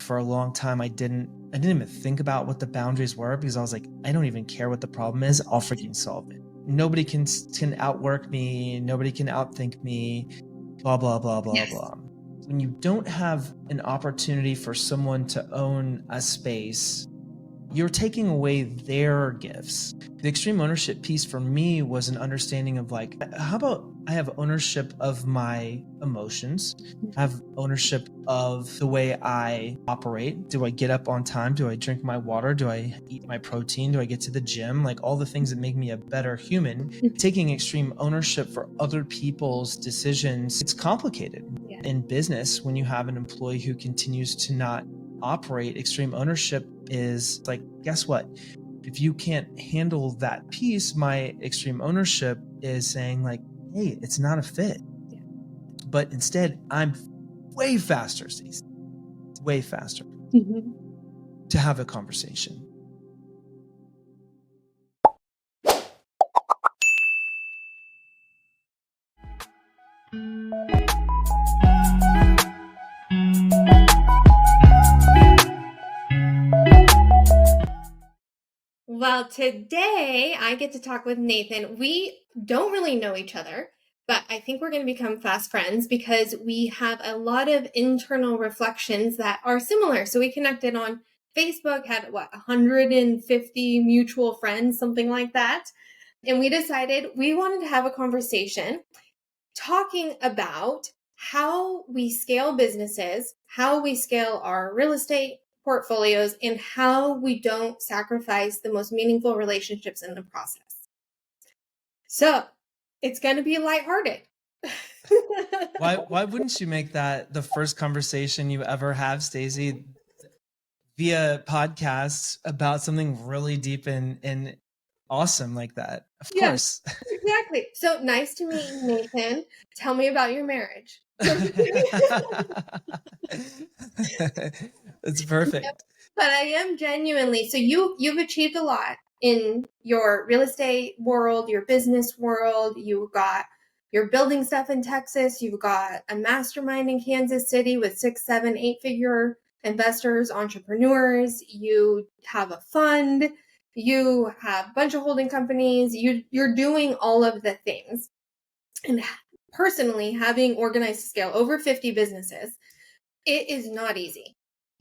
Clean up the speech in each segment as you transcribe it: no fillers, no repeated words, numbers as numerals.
for a long time, I didn't even think about what the boundaries were, because I was like, I don't even care what the problem is. I'll freaking solve it. Nobody can outwork me. Nobody can outthink me. Blah, blah, blah, blah, Yes. blah. When you don't have an opportunity for someone to own a space, you're taking away their gifts. The extreme ownership piece for me was an understanding of like, how about I have ownership of my emotions? I have ownership of the way I operate. Do I get up on time? Do I drink my water? Do I eat my protein? Do I get to the gym? Like all the things that make me a better human. Taking extreme ownership for other people's decisions, it's complicated. Yeah. In business, when you have an employee who continues to not operate, extreme ownership is like, guess what? If you can't handle that piece, my extreme ownership is saying like, hey, it's not a fit. Yeah. But instead, I'm way faster, Staci, way faster to have a conversation. Well, today I get to talk with Nathan. We don't really know each other, but I think we're going to become fast friends because we have a lot of internal reflections that are similar. So we connected on Facebook, had 150 mutual friends, something like that. And we decided we wanted to have a conversation talking about how we scale businesses, how we scale our real estate portfolios, and how we don't sacrifice the most meaningful relationships in the process. So it's going to be lighthearted. Why wouldn't you make that the first conversation you ever have, Staci, via podcasts about something really deep and awesome like that? Of course. Exactly. So nice to meet you, Nathan. Tell me about your marriage. It's perfect. But I am genuinely, so you've achieved a lot in your real estate world, your business world. You're building stuff in Texas. You've got a mastermind in Kansas City with 6, 7, 8-figure investors, entrepreneurs. You have a fund. You have a bunch of holding companies. You're doing all of the things. And personally, having organized to scale over 50 businesses, it is not easy.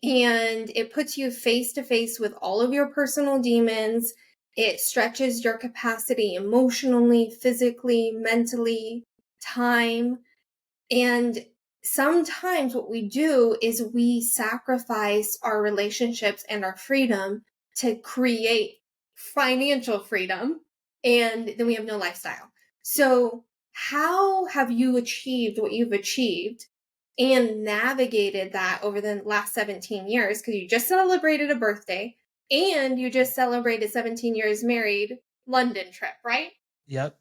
And it puts you face to face with all of your personal demons. It stretches your capacity emotionally, physically, mentally, time. And sometimes what we do is we sacrifice our relationships and our freedom to create financial freedom. And then we have no lifestyle. So how have you achieved what you've achieved and navigated that over the last 17 years? Because you just celebrated a birthday and you just celebrated 17 years married London trip, right? Yep.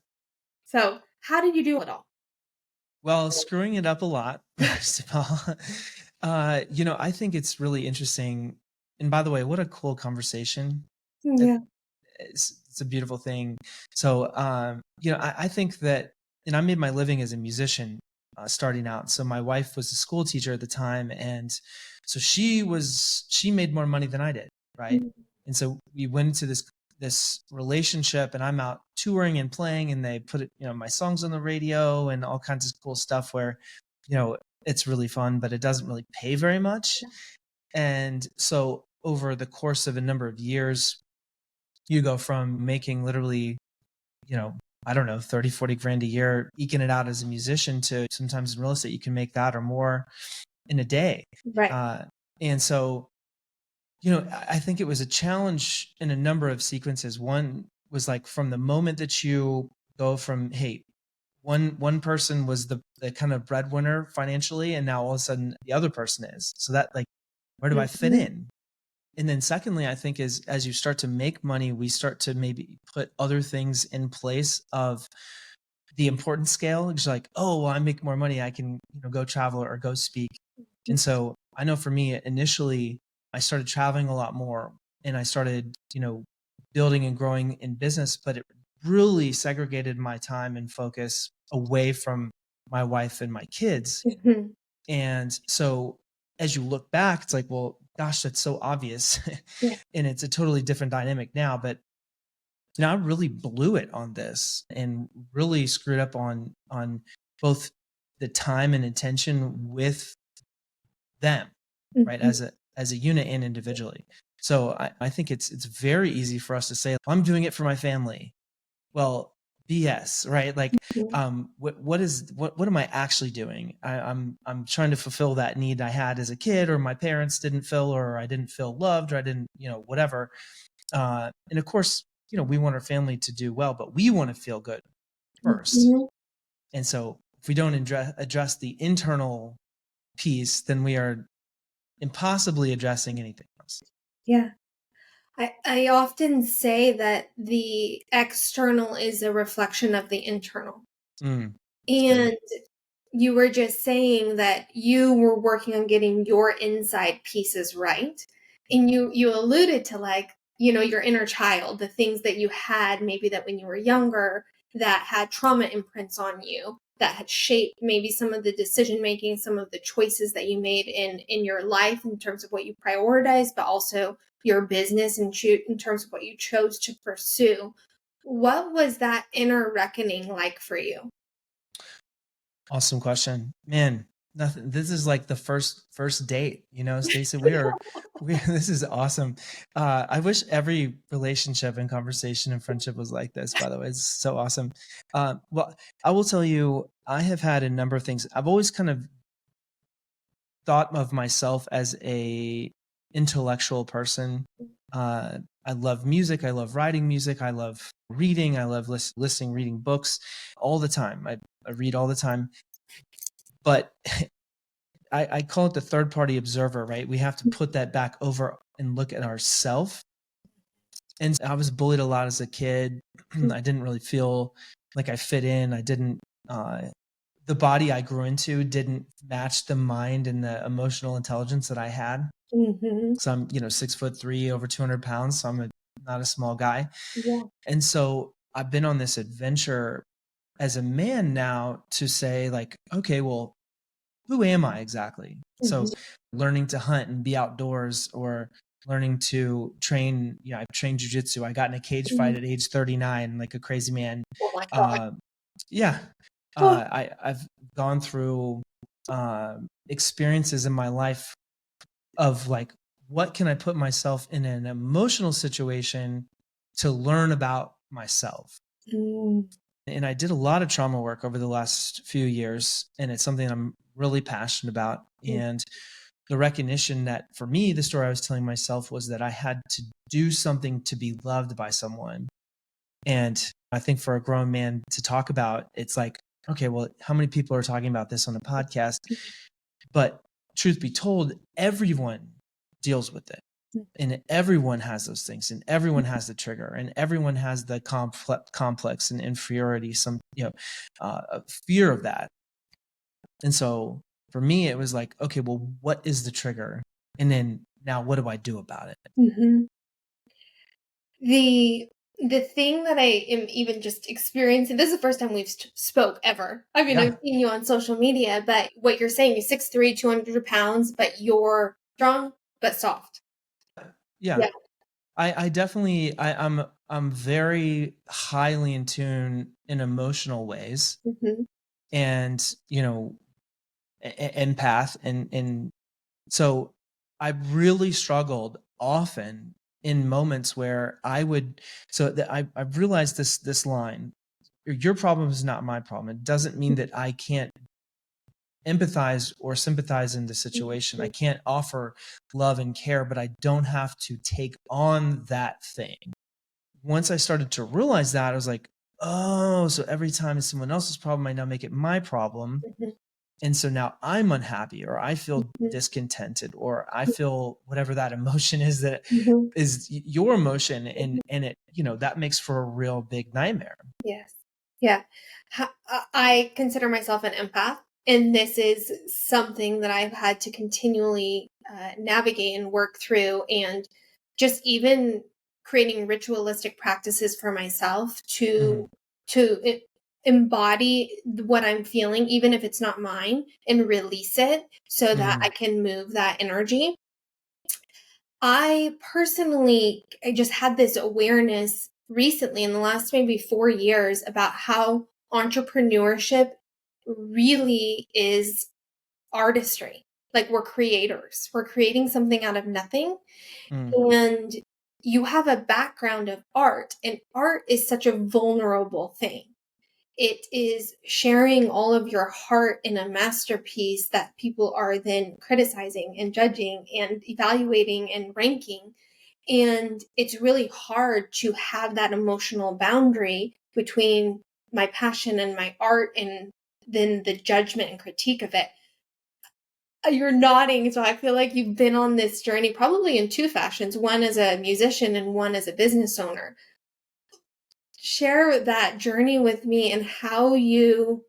So how did you do it all? Well, screwing it up a lot, first of all. I think it's really interesting. And by the way, what a cool conversation. Yeah. It's a beautiful thing. So, I think that, and I made my living as a musician starting out. So my wife was a school teacher at the time. And so she made more money than I did. Right. Mhm. And so we went into this relationship, and I'm out touring and playing, and they put my songs on the radio and all kinds of cool stuff where, it's really fun, but it doesn't really pay very much. And so over the course of a number of years, you go from making literally, I don't know, 30, 40 grand a year, eking it out as a musician, to sometimes in real estate, you can make that or more in a day. Right. And so, I think it was a challenge in a number of sequences. One was like from the moment that you go from, hey, one person was the kind of breadwinner financially, and now all of a sudden the other person is. So that, like, where do I fit in? And then secondly, I think as you start to make money, we start to maybe put other things in place of the important scale. It's like, oh, well, I make more money, I can go travel or go speak. And so I know for me, initially, I started traveling a lot more, and I started building and growing in business, but it really segregated my time and focus away from my wife and my kids. Mhm. And so as you look back, it's like, well, gosh, that's so obvious. Yeah. And it's a totally different dynamic now. But I really blew it on this and really screwed up on both the time and attention with them, right? Mhm. As a unit and individually. So I think it's very easy for us to say, I'm doing it for my family. Well, BS, right? Like, Mhm. what am I actually doing? I'm trying to fulfill that need I had as a kid, or my parents didn't fill, or I didn't feel loved, or I didn't, whatever. And of course, we want our family to do well, but we want to feel good first. Mhm. And so if we don't address the internal piece, then we are impossibly addressing anything else. Yeah. I often say that the external is a reflection of the internal. That's good. And you were just saying that you were working on getting your inside pieces right. And you alluded to, like, your inner child, the things that you had maybe that when you were younger that had trauma imprints on you, that had shaped maybe some of the decision making, some of the choices that you made in your life in terms of what you prioritize, but also your business and in terms of what you chose to pursue. What was that inner reckoning like for you? Awesome question, man. Nothing. This is like the first date, Stacy. This is awesome. I wish every relationship and conversation and friendship was like this. By the way, it's so awesome. Well, I will tell you, I have had a number of things. I've always kind of thought of myself as a intellectual person. I love music. I love writing music. I love reading. I love listening, reading books all the time. I read all the time. But I call it the third party observer, right? We have to put that back over and look at ourselves. And I was bullied a lot as a kid. I didn't really feel like I fit in. I didn't, the body I grew into didn't match the mind and the emotional intelligence that I had. Mhm. So I'm, 6'3", over 200 pounds. So I'm not a small guy. Yeah. And so I've been on this adventure as a man now to say, like, okay, well, who am I exactly? Mhm. So learning to hunt and be outdoors, or learning to train, I've trained jujitsu. I got in a cage fight Mhm. at age 39, like a crazy man. Oh my god. Uh, yeah. Oh. I've gone through experiences in my life of like, what can I put myself in an emotional situation to learn about myself? Mm. And I did a lot of trauma work over the last few years, and it's something I'm really passionate about. And the recognition that for me, the story I was telling myself was that I had to do something to be loved by someone. And I think for a grown man to talk about, it's like, okay, well, how many people are talking about this on a podcast? But truth be told, everyone deals with it. And everyone has those things, and everyone has the trigger, and everyone has the complex and inferiority, some, fear of that. And so for me, it was like, okay, well, what is the trigger? And then now what do I do about it? Mhm. The thing that I am even just experiencing, this is the first time we've spoke ever. I mean, I've Yeah. seen you on social media, but what you're saying is 6'3", 200 pounds, but you're strong but soft. Yeah. Yeah. I definitely, I'm very highly in tune in emotional ways, Mhm. and, empath. And so I really struggled often in moments where I would, so that I've realized this line: your problem is not my problem. It doesn't mean that I can't empathize or sympathize in the situation. I Mhm. can't offer love and care, but I don't have to take on that thing. Once I started to realize that, I was like, oh, so every time it's someone else's problem, I now make it my problem. Mhm. And so now I'm unhappy, or I feel Mhm. discontented, or I feel whatever that emotion is that Mhm. is your emotion. Mhm. And it, that makes for a real big nightmare. Yes. Yeah. I consider myself an empath, and this is something that I've had to continually navigate and work through, and just even creating ritualistic practices for myself Mhm. to embody what I'm feeling, even if it's not mine, and release it so that I Mhm. can move that energy. I personally, I just had this awareness recently in the last maybe 4 years about how entrepreneurship really is artistry. Like, we're creators. We're creating something out of nothing. Mm, And you have a background of art, and art is such a vulnerable thing. It is sharing all of your heart in a masterpiece that people are then criticizing and judging and evaluating and ranking. And it's really hard to have that emotional boundary between my passion and my art and then the judgment and critique of it. You're nodding, so I feel like you've been on this journey probably in two fashions, one as a musician and one as a business owner. Share that journey with me and how you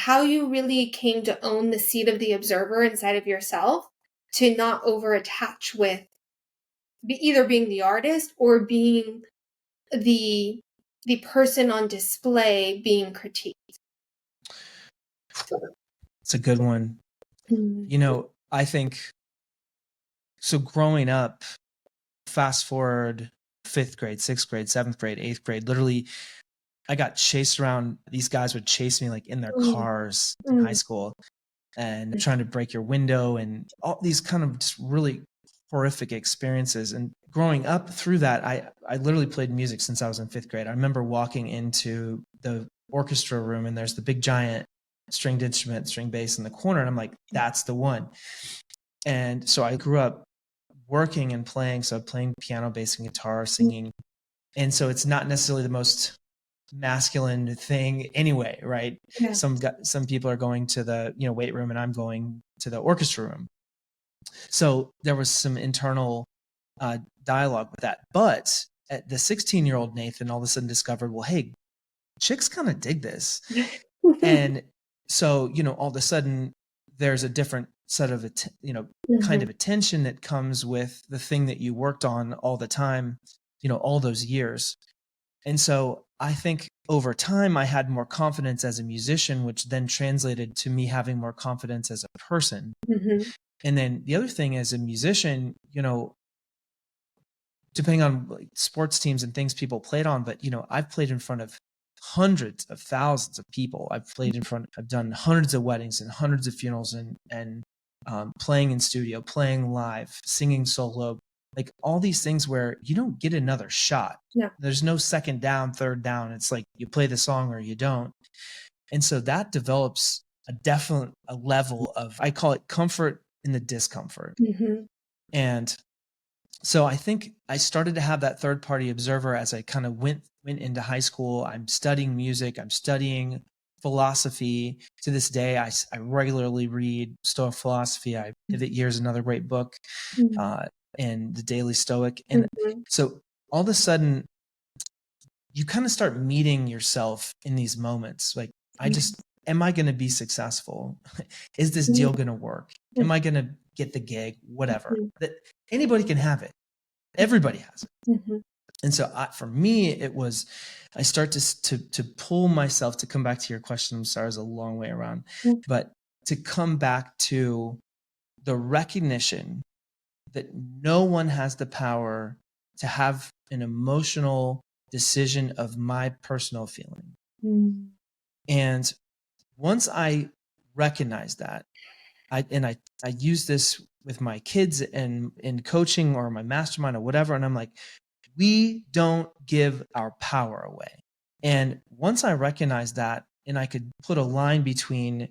really came to own the seat of the observer inside of yourself, to not over attach with either being the artist or being the person on display being critiqued. it's a good one. Mm. I think so. Growing up, fast forward 5th grade, 6th grade, 7th grade, 8th grade, literally I got chased around. These guys would chase me like in their Mm. cars in high Mm. school and trying to break your window and all these kind of just really horrific experiences. And growing up through that, I literally played music since I was in 5th grade. I remember walking into the orchestra room and there's the big giant stringed instrument, string bass in the corner. And I'm like, that's the one. And so I grew up working and playing. So playing piano, bass, and guitar, singing. And so it's not necessarily the most masculine thing anyway, right? Yeah. Some people are going to the weight room and I'm going to the orchestra room. So there was some internal dialogue with that. But at the 16-year-old Nathan all of a sudden discovered, well, hey, chicks kind of dig this. And so, all of a sudden there's a different set of, kind of attention that comes with the thing that you worked on all the time, all those years. And so I think over time I had more confidence as a musician, which then translated to me having more confidence as a person. Mhm. And then the other thing as a musician, depending on like sports teams and things people played on, but I've played in front of hundreds of thousands of people. I've done hundreds of weddings and hundreds of funerals and playing in studio, playing live, singing solo, like all these things where you don't get another shot. No. There's no second down, third down. It's like you play the song or you don't. And so that develops a level of, I call it comfort in the discomfort. Mhm. And so I think I started to have that third party observer as I kind of went into high school. I'm studying music. I'm studying philosophy. To this day, I regularly read Stoic philosophy. Pivot Years, another great book, and The Daily Stoic. And so all of a sudden, you kind of start meeting yourself in these moments. Like, am I going to be successful? Is this deal going to work? Am I going to get the gig? Whatever. That anybody can have it. Everybody has it. And so for me, it was, I start to pull myself, to come back to your question. I'm sorry, it's a long way around, but to come back to the recognition that no one has the power to have an emotional decision of my personal feeling. And once I recognize that, I use this with my kids and in coaching or my mastermind or whatever. And I'm like, we don't give our power away. And once I recognized that, and I could put a line between,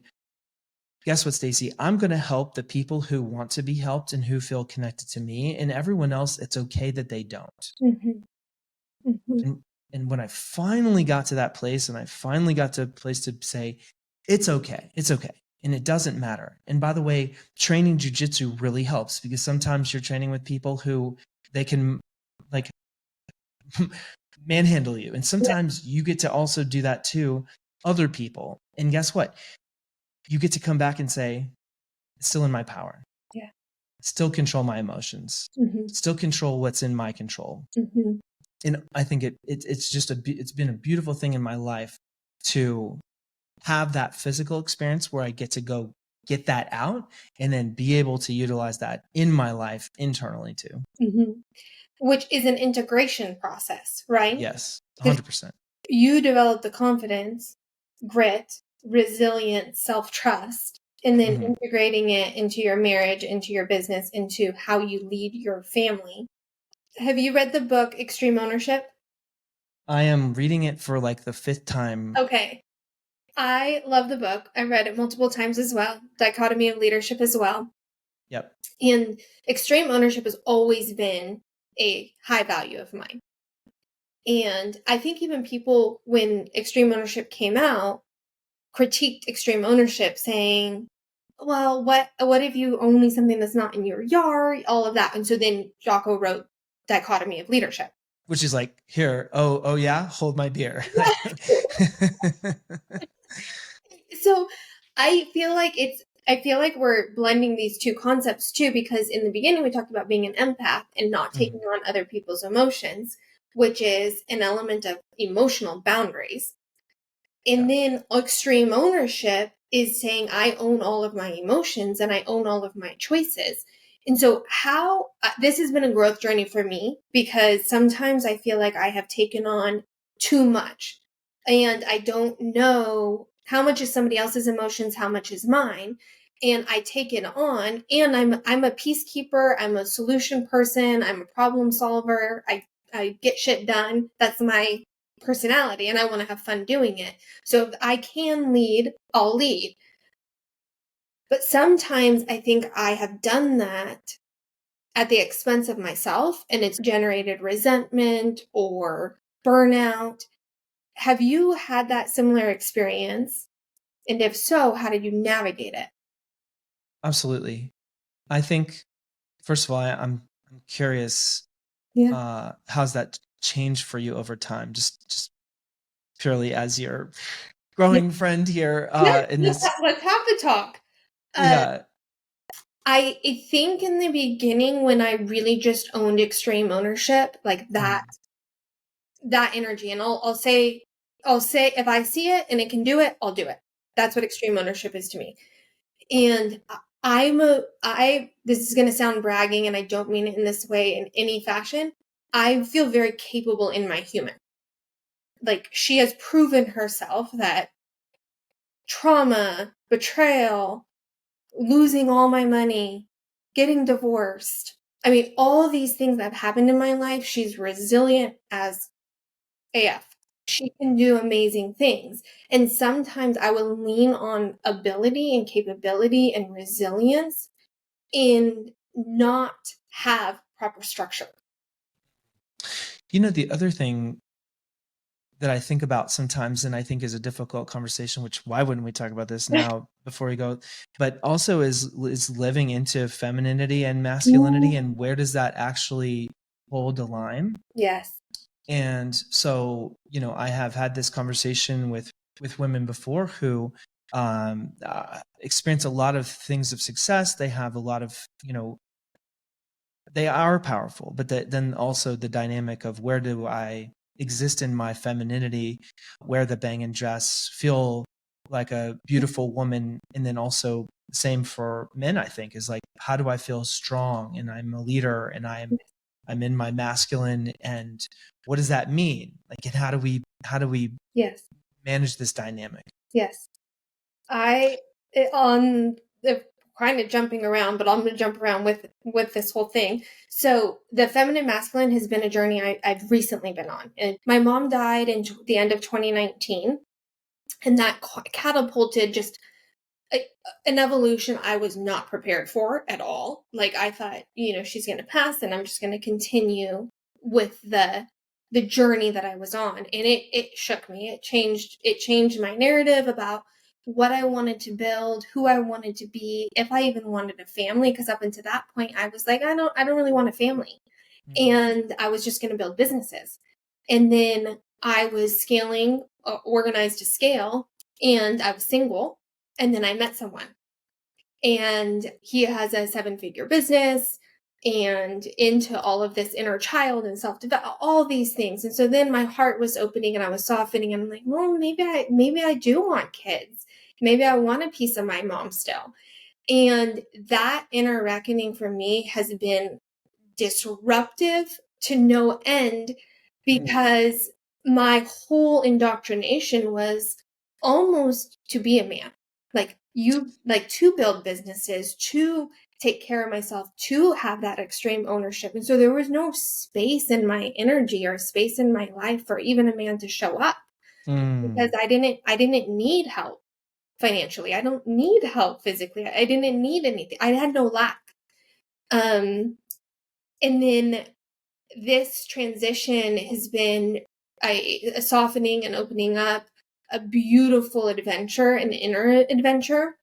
guess what, Staci? I'm going to help the people who want to be helped and who feel connected to me, and everyone else, it's okay that they don't. And when I finally got to that place, and I finally got to a place to say, it's okay. And it doesn't matter. And by the way, training jujitsu really helps, because sometimes you're training with people who they can like manhandle you. And sometimes you get to also do that to other people. And guess what? You get to come back and say, it's still in my power. Yeah. Still control my emotions. Still control what's in my control. And I think it's been a beautiful thing in my life to have that physical experience where I get to go get that out and then be able to utilize that in my life internally too. Mm-hmm. Which is an integration process, right? Yes, Because 100%. you develop the confidence, grit, resilience, self-trust, and then Mhm. integrating it into your marriage, into your business, into how you lead your family. Have you read the book Extreme Ownership? I am reading it for like the 5th time. Okay. I love the book. I read it multiple times as well. Dichotomy of Leadership as well. Yep. And extreme ownership has always been a high value of mine. And I think even people, when extreme ownership came out, critiqued extreme ownership, saying, well, what if you own something that's not in your yard, all of that. And so then Jocko wrote Dichotomy of Leadership. Which is like, here, oh yeah, hold my beer. So I feel like we're blending these two concepts too, because in the beginning we talked about being an empath and not taking Mhm. on other people's emotions, which is an element of emotional boundaries. And Yeah, then extreme ownership is saying I own all of my emotions and I own all of my choices. And so how this has been a growth journey for me, because sometimes I feel like I have taken on too much and I don't know how much is somebody else's emotions, how much is mine. And I take it on, and I'm a peacekeeper, I'm a solution person, I'm a problem solver. I get shit done. That's my personality, and I want to have fun doing it. So if I can lead, I'll lead. But sometimes I think I have done that at the expense of myself, and it's generated resentment or burnout. Have you had that similar experience? And if so, how did you navigate it? absolutely. I think, first of all, I'm curious, Yeah. how's that changed for you over time? Just purely as your growing friend here, Yeah, in this. let's have the talk. Uh, Yeah. I think in the beginning, when I really just owned extreme ownership, like Mhm. that energy, and I'll say if I see it and it can do it, I'll do it. That's what extreme ownership is to me. And I this is going to sound bragging, and I don't mean it in this way in any fashion. I feel very capable in my human. Like, she has proven herself that trauma, betrayal, losing all my money, getting divorced. I mean, all these things that have happened in my life, she's resilient as AF. She can do amazing things. And sometimes I will lean on ability and capability and resilience and not have proper structure. The other thing that I think about sometimes, and I think is a difficult conversation, which why wouldn't we talk about this now before we go? But also is living into femininity and masculinity, Mm. and where does that actually hold the line? Yes. And so, I have had this conversation with women before who experience a lot of things of success. They have a lot of, they are powerful, but then also the dynamic of where do I exist in my femininity, wear the bang and dress, feel like a beautiful woman, and then also same for men. I think is like, how do I feel strong and I'm a leader and I'm in my masculine, and what does that mean? Like, and how do we Yes. manage this dynamic? Yes. On the kind of jumping around, but I'm going to jump around with this whole thing. So the feminine masculine has been a journey I've recently been on. And my mom died in the end of 2019, and that catapulted just an evolution I was not prepared for at all. Like, I thought, she's going to pass, and I'm just going to continue with the journey that I was on. And it shook me. It changed my narrative about what I wanted to build, who I wanted to be, if I even wanted a family, because up until that point I was like, I don't really want a family. Mhm. And I was just going to build businesses. And then I was scaling, organized to scale, and I was single. And then I met someone, and he has a 7-figure business and into all of this inner child and self-development, all these things. And so then my heart was opening and I was softening, and I'm like, well, maybe I do want kids. Maybe I want a piece of my mom still. And that inner reckoning for me has been disruptive to no end, because my whole indoctrination was almost to be a man. Like, you, like, to build businesses, to take care of myself, to have that extreme ownership. And so there was no space in my energy or space in my life for even a man to show up, because Mm. I didn't need help financially. I don't need help physically. I didn't need anything. I had no lack. Um and then this transition has been a softening and opening up, a beautiful adventure, an inner adventure,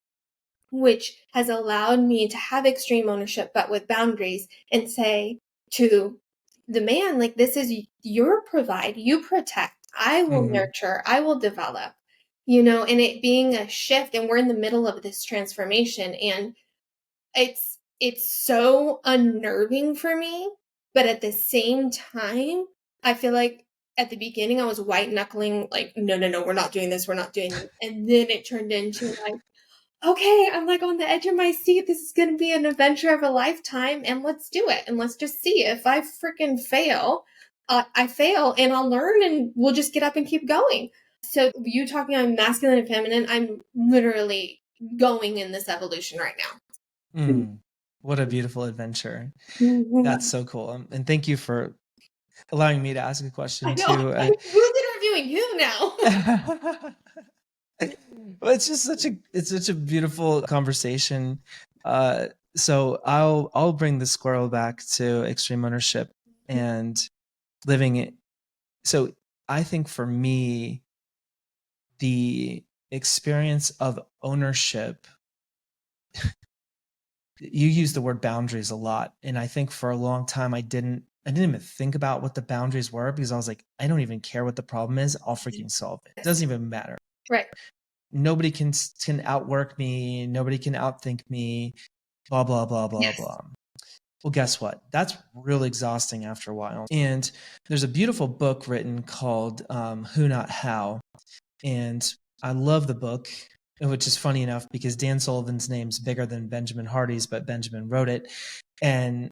which has allowed me to have extreme ownership, but with boundaries, and say to the man, like, this is your provide, you protect, I will Mhm. nurture, I will develop, and it being a shift. And we're in the middle of this transformation, and it's so unnerving for me, but at the same time, I feel like at the beginning I was white knuckling, like, no, no, no, we're not doing this, we're not doing this. And then it turned into like, okay, I'm like on the edge of my seat. This is going to be an adventure of a lifetime, and let's do it. And let's just see. If I freaking fail, I fail, and I'll learn, and we'll just get up and keep going. So, you talking about masculine and feminine, I'm literally going in this evolution right now. Mm. What a beautiful adventure. That's Mhm. so cool. And thank you for allowing me to ask a I question know. too. Who's interviewing you now? Well, it's such a beautiful conversation. So I'll bring the squirrel back to extreme ownership and living it. So I think for me, the experience of ownership, you use the word boundaries a lot, and I think for a long time I didn't even think about what the boundaries were, because I was like, I don't even care what the problem is, I'll freaking solve it. It Yes. doesn't even matter. Right. Nobody can outwork me, nobody can outthink me, blah blah blah blah Yes. blah. Well, guess what? That's real exhausting after a while. And there's a beautiful book written called Who Not How, and I love the book, which is funny enough because Dan Sullivan's name's bigger than Benjamin Hardy's, but Benjamin wrote it. And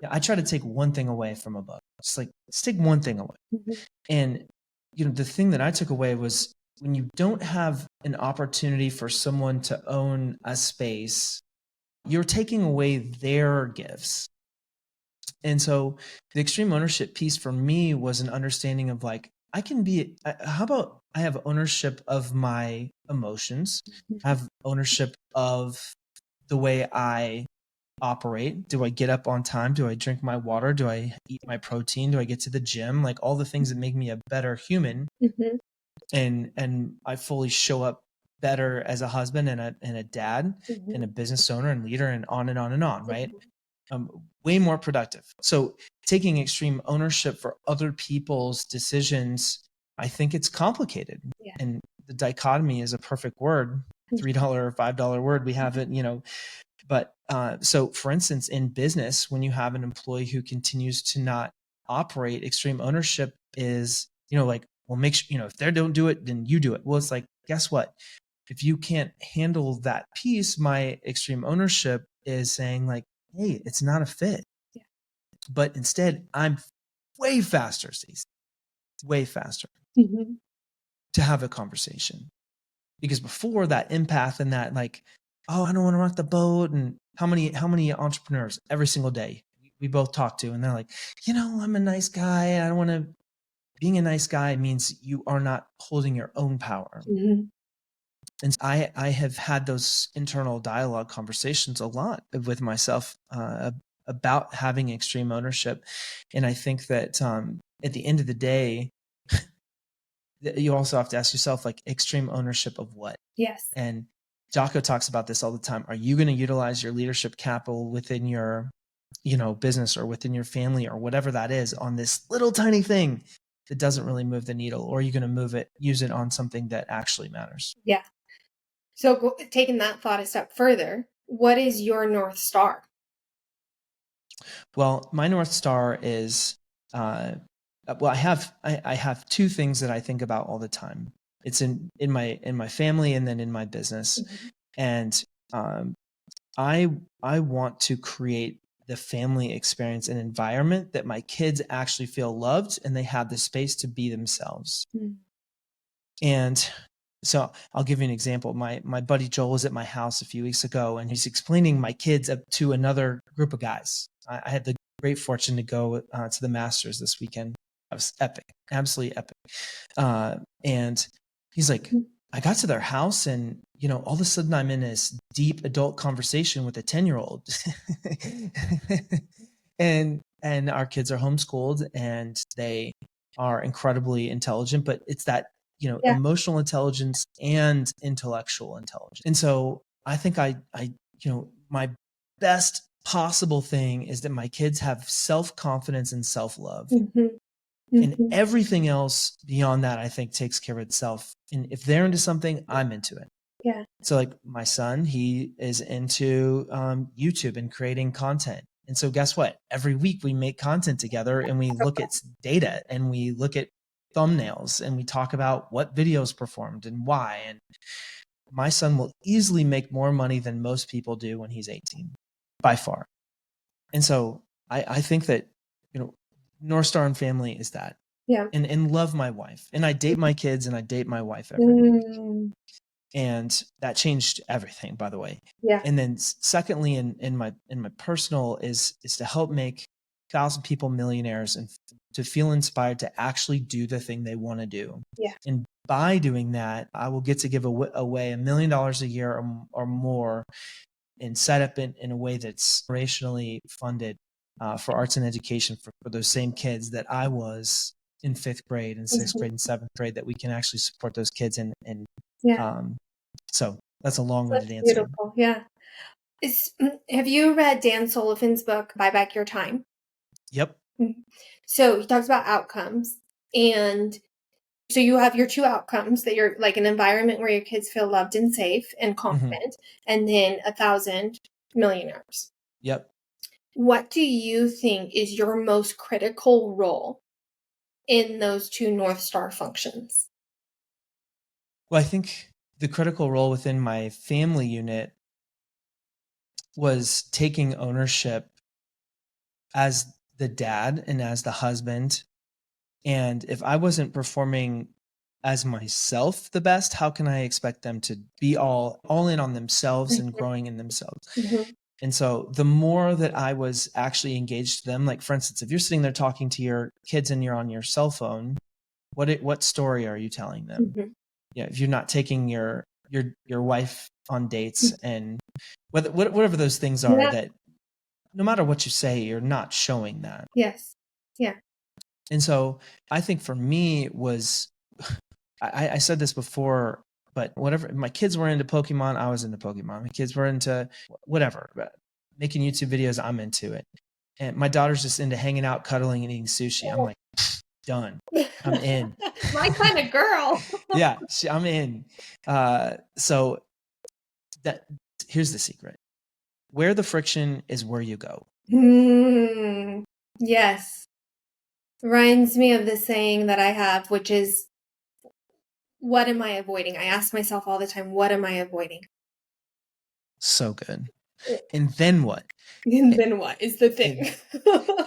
I try to take one thing away from a book. Just like, let's take one thing away. Mhm. And the thing that I took away was, when you don't have an opportunity for someone to own a space, you're taking away their gifts. And so the extreme ownership piece for me was an understanding of, like, I can be, how about I have ownership of my emotions, I have ownership of the way I operate. Do I get up on time? Do I drink my water? Do I eat my protein? Do I get to the gym? Like, all the things that make me a better human, Mhm. and I fully show up better as a husband and a dad and a Mhm. business owner and leader, and on and on and on, right? Mhm. Way more productive. So taking extreme ownership for other people's decisions, I think it's complicated. Yeah. And the dichotomy is a perfect word, $3 or $5 word. We have it, but so for instance, in business, when you have an employee who continues to not operate, extreme ownership is, like, well, make sure, if they don't do it, then you do it. Well, it's like, guess what? If you can't handle that piece, my extreme ownership is saying, like, hey, it's not a fit. Yeah. But instead, I'm way faster, Stacey, way faster Mhm. to have a conversation. Because before, that empath and that, like, oh, I don't want to rock the boat. And how many entrepreneurs every single day we both talk to, and they're like, I'm a nice guy. I don't want to. Being a nice guy means you are not holding your own power. Mhm. And I have had those internal dialogue conversations a lot with myself about having extreme ownership. And I think that at the end of the day, you also have to ask yourself, like, extreme ownership of what? Yes. And Jocko talks about this all the time. Are you going to utilize your leadership capital within your, business or within your family or whatever that is on this little tiny thing that doesn't really move the needle? Or are you going to use it on something that actually matters? Yeah. So, taking that thought a step further, what is your North Star? Well, my North Star is, well, I have two things that I think about all the time. It's in my family, and then in my business. Mhm. And I want to create the family experience and environment that my kids actually feel loved and they have the space to be themselves. And so I'll give you an example. My buddy Joel was at my house a few weeks ago, and he's explaining my kids up to another group of guys. I had the great fortune to go to the Masters this weekend. It was epic, absolutely epic. And he's like, I got to their house, and all of a sudden I'm in this deep adult conversation with a 10-year-old, and our kids are homeschooled, and they are incredibly intelligent, but it's that emotional intelligence and intellectual intelligence. And so I think my best possible thing is that my kids have self-confidence and self-love. And everything else beyond that, I think, takes care of itself. And if they're into something, I'm into it. Yeah. So like my son, he is into YouTube and creating content. And so guess what? Every week we make content together, and we look at data, and we look at thumbnails, and we talk about what videos performed and why. And my son will easily make more money than most people do when he's 18, by far. And so I think that, North Star and family is that. Yeah. And love my wife. And I date my kids, and I date my wife every week. And that changed everything, by the way. Yeah. And then secondly, in my personal is to help make 1,000 people millionaires and to feel inspired to actually do the thing they want to do. Yeah. And by doing that, I will get to give away $1 million a year or more, and set up in a way that's rationally funded for arts and education for those same kids that I was in 5th grade and 6th grade and 7th grade, that we can actually support those kids. And so that's a long-winded answer. Beautiful. Yeah. Have you read Dan Sullivan's book, Buy Back Your Time? Yep. So he talks about outcomes. And so you have your 2 outcomes, that you're like an environment where your kids feel loved and safe and confident, and then 1,000 millionaires. Yep. What do you think is your most critical role in those 2 North Star functions? Well, I think the critical role within my family unit was taking ownership as the dad and as the husband. And if I wasn't performing as myself the best, how can I expect them to be all in on themselves and growing in themselves? And so the more that I was actually engaged to them, like for instance, if you're sitting there talking to your kids and you're on your cell phone, what story are you telling them? Yeah, if you're not taking your wife on dates, and whatever those things are, that no matter what you say, you're not showing that. Yes. Yeah. And so I think for me was, I said this before, but whatever, my kids were into Pokemon, I was into Pokemon. My kids were into whatever, making YouTube videos, I'm into it. And my daughter's just into hanging out, cuddling, and eating sushi. I'm like, done. I'm in. My kind of girl. Yeah, I'm in. So here's the secret. Where the friction is where you go. Yes. Reminds me of the saying that I have, which is, what am I avoiding? I ask myself all the time, what am I avoiding? So good. And then what? And then what is the thing?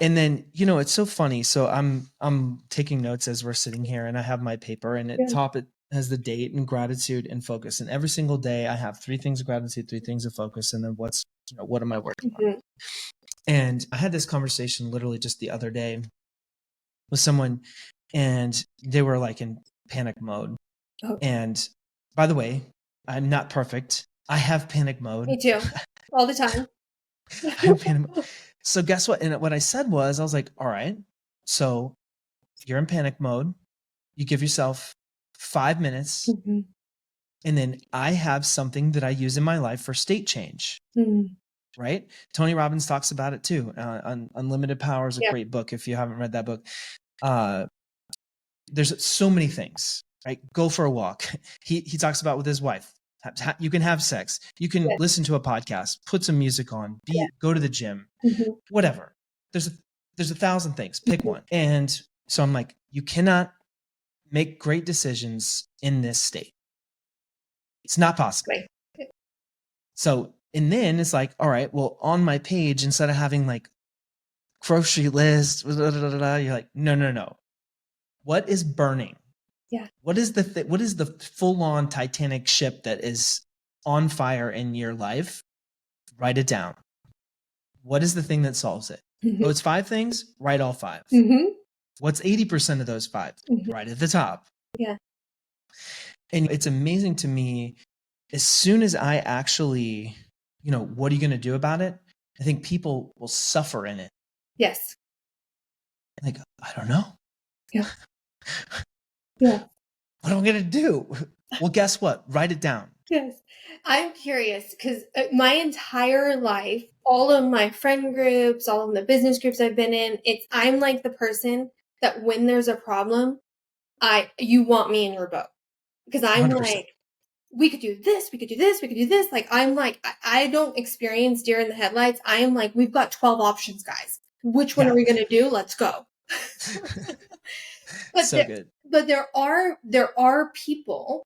And then, it's so funny. So I'm taking notes as we're sitting here, and I have my paper, and at top it has the date and gratitude and focus. And every single day I have 3 things of gratitude, 3 things of focus, and then what am I working on? And I had this conversation literally just the other day with someone, and they were like in panic mode. And by the way, I'm not perfect. I have panic mode. Me too. All the time. I have panic mode. So guess what? And what I said was, I was like, all right, so you're in panic mode. You give yourself 5 minutes. And then I have something that I use in my life for state change. Right? Tony Robbins talks about it too. Unlimited Power is a great book. If you haven't read that book, there's so many things, right? Go for a walk. He talks about with his wife. You can have sex. You can listen to a podcast, put some music on, go to the gym, whatever. There's 1,000 things. Pick one. And so I'm like, you cannot make great decisions in this state. It's not possible. So And then it's like, all right, well, on my page, instead of having like grocery list, you're like, no. What is burning? Yeah. What is the full-on Titanic ship that is on fire in your life? Write it down. What is the thing that solves it? Mhm. Oh, it's 5 things? Write all 5. Mhm. What's 80% of those 5? Mhm. Right at the top. Yeah. And it's amazing to me, as soon as I actually, what are you going to do about it? I think people will suffer in it. Yes. Like, I don't know. Yeah. Yeah. What am I going to do? Well, guess what? Write it down. Yes. I'm curious because my entire life, all of my friend groups, all of the business groups I've been in, I'm like the person that when there's a problem, you want me in your boat. Because I'm 100%. like, we could do this, we could do this, we could do this. Like, I'm like, I don't experience deer in the headlights. I am like, we've got 12 options, guys. Which one Yeah. are we going to do? Let's go. So good. But there are people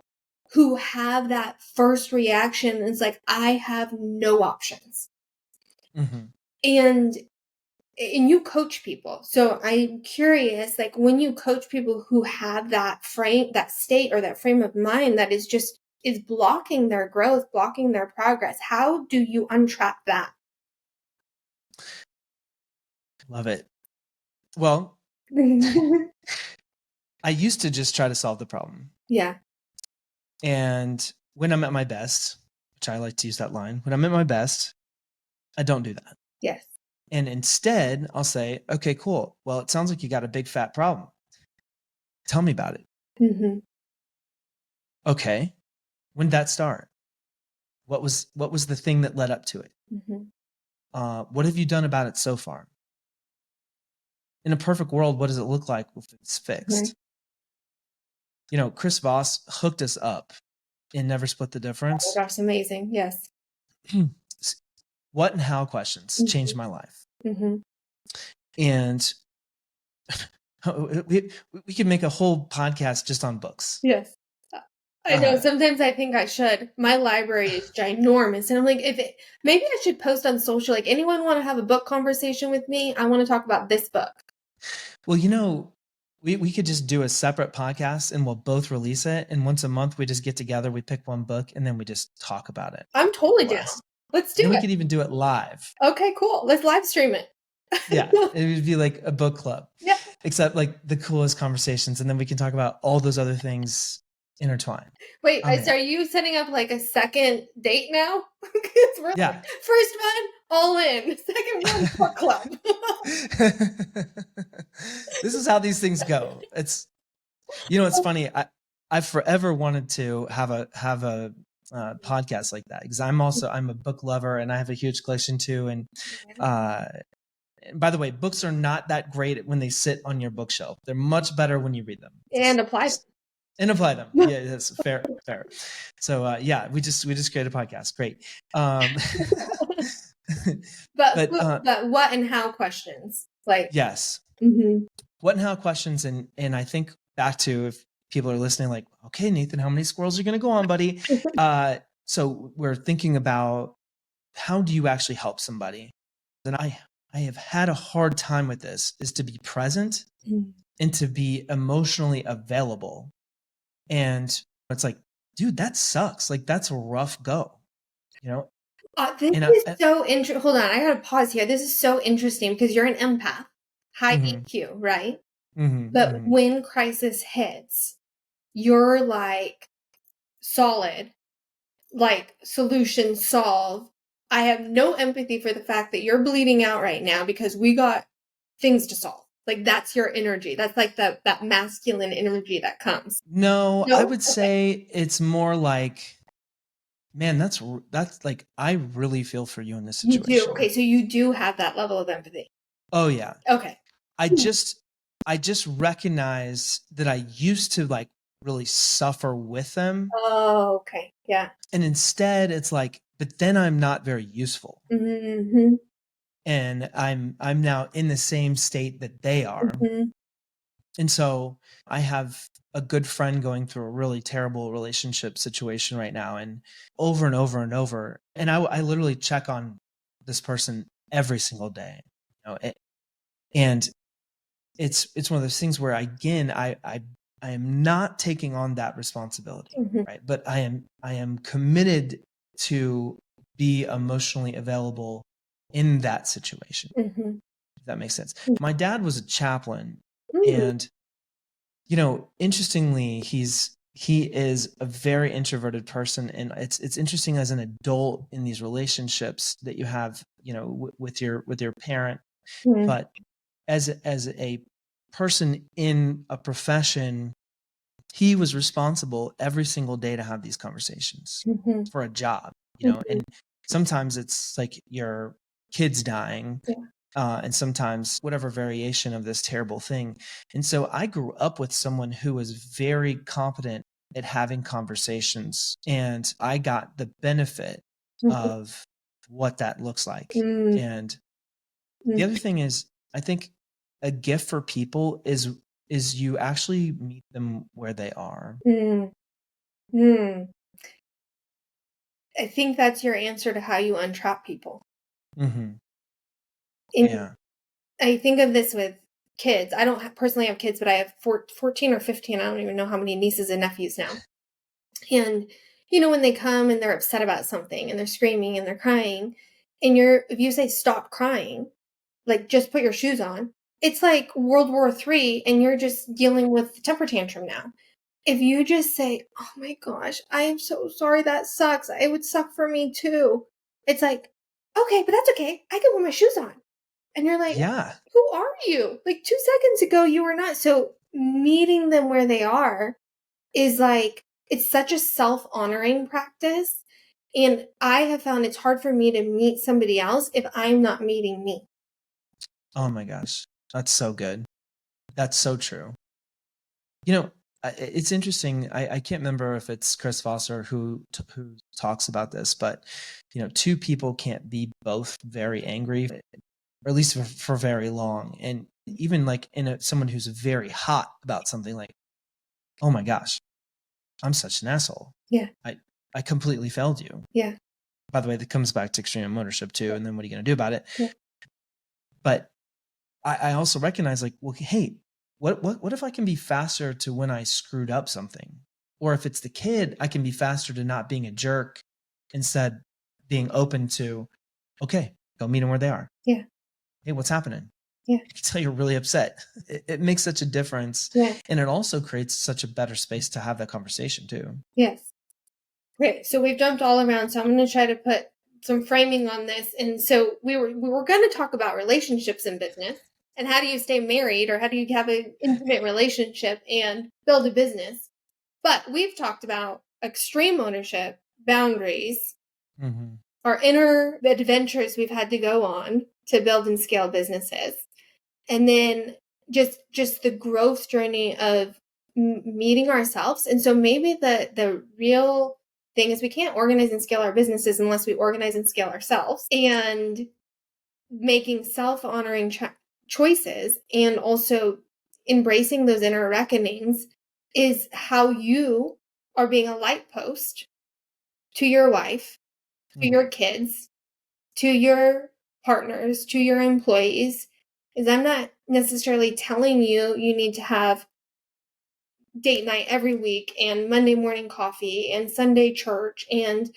who have that first reaction. And it's like, I have no options. Mm-hmm. And you coach people. So I'm curious, like when you coach people who have that state or that frame of mind that is blocking their growth, blocking their progress, how do you untrap that? Love it. Well, I used to just try to solve the problem. Yeah. And when I'm at my best, which I like to use that line, when I'm at my best, I don't do that. Yes. And instead, I'll say, okay, cool. Well, it sounds like you got a big fat problem. Tell me about it. Mm-hmm. Okay. When did that start? What was the thing that led up to it? Mm-hmm. What have you done about it so far? In a perfect world, what does it look like if it's fixed? Right. Chris Voss hooked us up in Never Split the Difference. Oh, that's amazing. Yes. What and how questions changed my life. Mm-hmm. And we could make a whole podcast just on books. Yes. I know. Sometimes I think I should. My library is ginormous. And I'm like, maybe I should post on social, like, anyone want to have a book conversation with me? I want to talk about this book. Well, we could just do a separate podcast and we'll both release it. And once a month, we just get together, we pick one book, and then we just talk about it. I'm totally down. Let's do it. We could even do it live. Okay, cool. Let's live stream it. Yeah, it would be like a book club. Yeah. Except like the coolest conversations. And then we can talk about all those other things intertwined. Wait, so are you setting up like a second date now? Yeah. First one, all in. Second one, book club. This is how these things go. It's funny. I've forever wanted to have a podcast like that because I'm a book lover and I have a huge collection too. And by the way, books are not that great when they sit on your bookshelf. They're much better when you read them and apply them. Yeah, that's fair. So we just created a podcast. Great. But what and how questions? Like yes. Mm-hmm. What and how questions, and I think back to, if people are listening, like, okay, Nathan, how many squirrels are you going to go on, buddy? So we're thinking about, how do you actually help somebody? And I have had a hard time with this, is to be present and to be emotionally available. And it's like, dude, that sucks. Like, that's a rough go, This is so interesting. Hold on, I gotta pause here. This is so interesting because you're an empath, high EQ, right? But when crisis hits, you're like solid, like solution solve. I have no empathy for the fact that you're bleeding out right now because we got things to solve. Like, that's your energy. That's like that masculine energy that comes. No, I would say it's more like, man, that's like, I really feel for you in this situation. You do. Okay, so you do have that level of empathy. Oh yeah. Okay. I just recognize that I used to like really suffer with them. Oh, okay. Yeah. And instead it's like, but then I'm not very useful. Mm-hmm. And I'm now in the same state that they are. Mm-hmm. And so I have a good friend going through a really terrible relationship situation right now, and over and over and over. And I literally check on this person every single day, and it's one of those things where, again, I am not taking on that responsibility, Mm-hmm. right? But I am committed to be emotionally available in that situation. Mm-hmm. If that makes sense. My dad was a chaplain, Mm-hmm. and interestingly, he is a very introverted person, and it's interesting as an adult in these relationships that you have, with your parent, but as a person in a profession, he was responsible every single day to have these conversations Mm-hmm. for a job, Mm-hmm. and sometimes it's like your kids dying, Yeah. and sometimes whatever variation of this terrible thing. And so I grew up with someone who was very competent at having conversations, and I got the benefit Mm-hmm. of what that looks like. Mm-hmm. And the other thing is, I think a gift for people is you actually meet them where they are. Mm-hmm. I think that's your answer to how you untrap people. Hmm. And Yeah. I think of this with kids. I don't personally have kids, but I have 14 or 15. I don't even know how many nieces and nephews now. And, when they come and they're upset about something and they're screaming and they're crying, and if you say, stop crying, like, just put your shoes on, it's like World War III and you're just dealing with the temper tantrum now. If you just say, oh my gosh, I am so sorry, that sucks. It would suck for me too. It's like, okay, but that's okay. I can put my shoes on. And you're like, Yeah. who are you? Like 2 seconds ago, you were not. So meeting them where they are is like, it's such a self honoring practice. And I have found it's hard for me to meet somebody else if I'm not meeting me. Oh my gosh. That's so good. That's so true. You know, it's interesting. I can't remember if it's Chris Foster who talks about this, but two people can't be both very angry, or at least for very long. And even like someone who's very hot about something, like, oh my gosh, I'm such an asshole. Yeah. I completely failed you. Yeah. By the way, that comes back to extreme ownership too. And then what are you going to do about it? Yeah. But I also recognize, like, well, hey, what if I can be faster to when I screwed up something? Or if it's the kid, I can be faster to not being a jerk, instead being open to, okay, go meet them where they are. Yeah. Hey, what's happening? Yeah. You can tell you're really upset. It makes such a difference. Yeah. And it also creates such a better space to have that conversation too. Yes. Great. So we've jumped all around. So I'm going to try to put some framing on this. And so we were going to talk about relationships in business and how do you stay married, or how do you have an intimate relationship and build a business. But we've talked about extreme ownership, boundaries, Mm-hmm. our inner adventures we've had to go on to build and scale businesses, and then just the growth journey of meeting ourselves. And so maybe the real thing is we can't organize and scale our businesses unless we organize and scale ourselves, and making self-honoring choices and also embracing those inner reckonings is how you are being a light post to your wife, to your kids, to your partners, to your employees. Is I'm not necessarily telling you need to have date night every week and Monday morning coffee and Sunday church and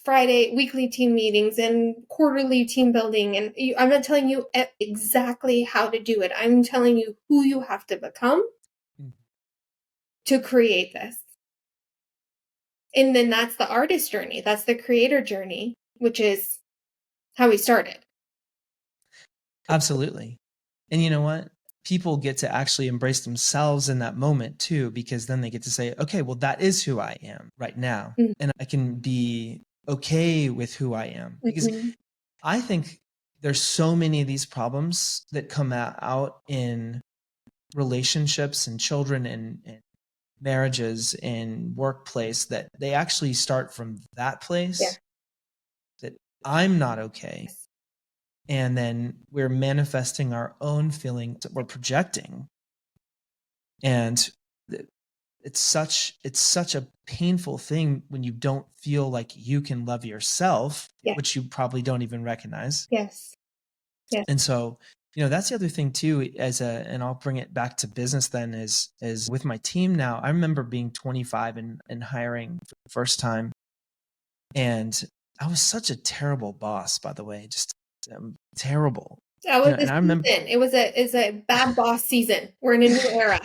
Friday weekly team meetings and quarterly team building. And I'm not telling you exactly how to do it. I'm telling you who you have to become to create this. And then that's the artist journey. That's the creator journey, which is how we started. Absolutely. And you know what? People get to actually embrace themselves in that moment too, because then they get to say, okay, well, that is who I am right now. Mm. And I can be okay with who I am. Because I think there's so many of these problems that come out in relationships and children and marriages and workplace, that they actually start from that place. Yeah. That I'm not okay. And then we're manifesting our own feelings that we're projecting. And it's such a painful thing when you don't feel like you can love yourself, Yeah. which you probably don't even recognize. Yes. Yes. And so, that's the other thing too, and I'll bring it back to business then is with my team now. I remember being 25 and hiring for the first time. And I was such a terrible boss, by the way, just terrible. That was And the I remember season. It's a bad boss season. We're in a new era.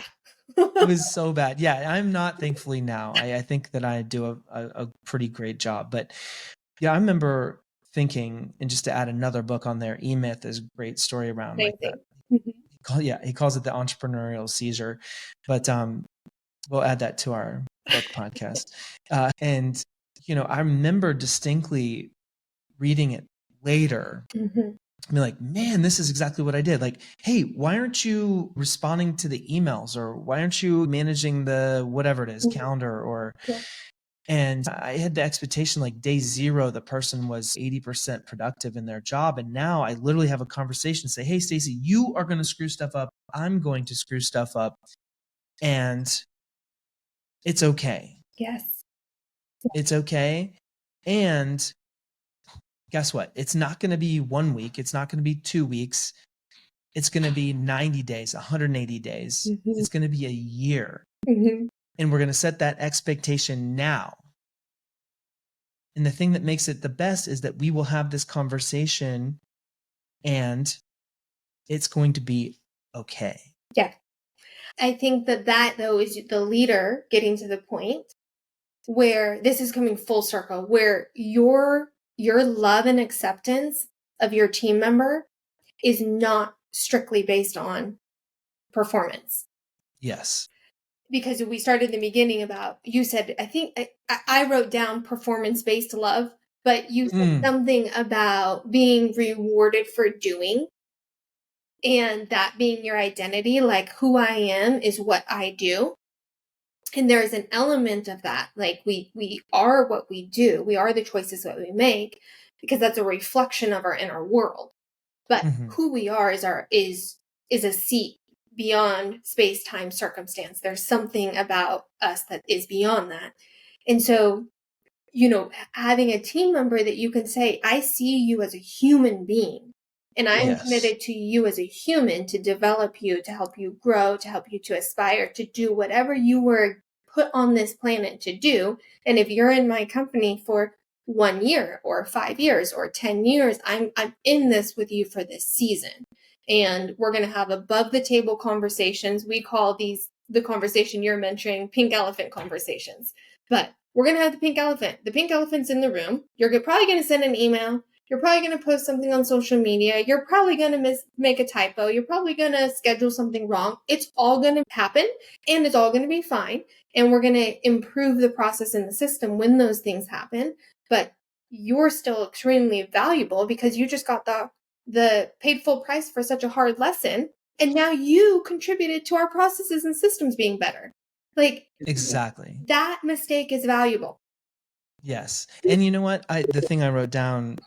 it was so bad. Yeah, I'm not, thankfully, now. I think that I do a pretty great job. But yeah, I remember thinking, and just to add another book on there, E-Myth is a great story around like that. Amazing. Mhm. He calls it the entrepreneurial seizure. But we'll add that to our book podcast. And I remember distinctly reading it later, Mhm. be like, man, this is exactly what I did. Like, hey, why aren't you responding to the emails, or why aren't you managing the whatever it is, Mhm. calendar, or Yeah. and I had the expectation like day 0, the person was 80% productive in their job. And now I literally have a conversation, say, hey, Staci, you are going to screw stuff up. I'm going to screw stuff up. And it's okay. Yes. It's okay. And guess what? It's not going to be 1 week. It's not going to be 2 weeks. It's going to be 90 days, 180 days. Mhm. It's going to be a year. Mhm. And we're going to set that expectation now. And the thing that makes it the best is that we will have this conversation and it's going to be okay. Yeah. I think that though is the leader getting to the point where this is coming full circle, where your love and acceptance of your team member is not strictly based on performance. Yes. Because we started in the beginning about, you said, I think I wrote down performance-based love, but you said something about being rewarded for doing, and that being your identity, like who I am is what I do. And there's an element of that, like we are what we do. We are the choices that we make because that's a reflection of our inner world. But Mhm. who we are is a seat beyond space, time, circumstance. There's something about us that is beyond that. And so, having a team member that you can say, I see you as a human being, and I'm Yes. committed to you as a human to develop you, to help you grow, to help you to aspire, to do whatever you were put on this planet to do. And if you're in my company for 1 year or 5 years or 10 years, I'm in this with you for this season. And we're going to have above the table conversations. We call these, the conversation you're mentioning, pink elephant conversations. But we're going to have the pink elephant. The pink elephant's in the room. You're probably going to send an email. You're probably going to post something on social media. You're probably going to make a typo. You're probably going to schedule something wrong. It's all going to happen, and it's all going to be fine. And we're going to improve the process in the system when those things happen. But you're still extremely valuable because you just got the paid full price for such a hard lesson. And now you contributed to our processes and systems being better. Like, Exactly. that mistake is valuable. Yes. And you know what? The thing I wrote down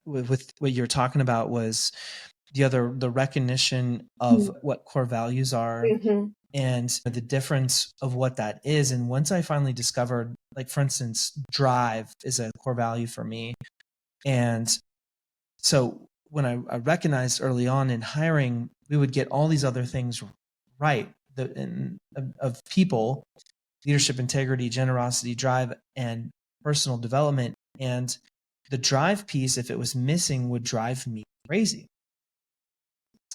with what you're talking about was the recognition of what core values are Mm-hmm. and the difference of what that is. And once I finally discovered, like, for instance, drive is a core value for me. And so when I recognized early on in hiring, we would get all these other things right of people, leadership, integrity, generosity, drive, and personal development. And the drive piece, if it was missing, would drive me crazy.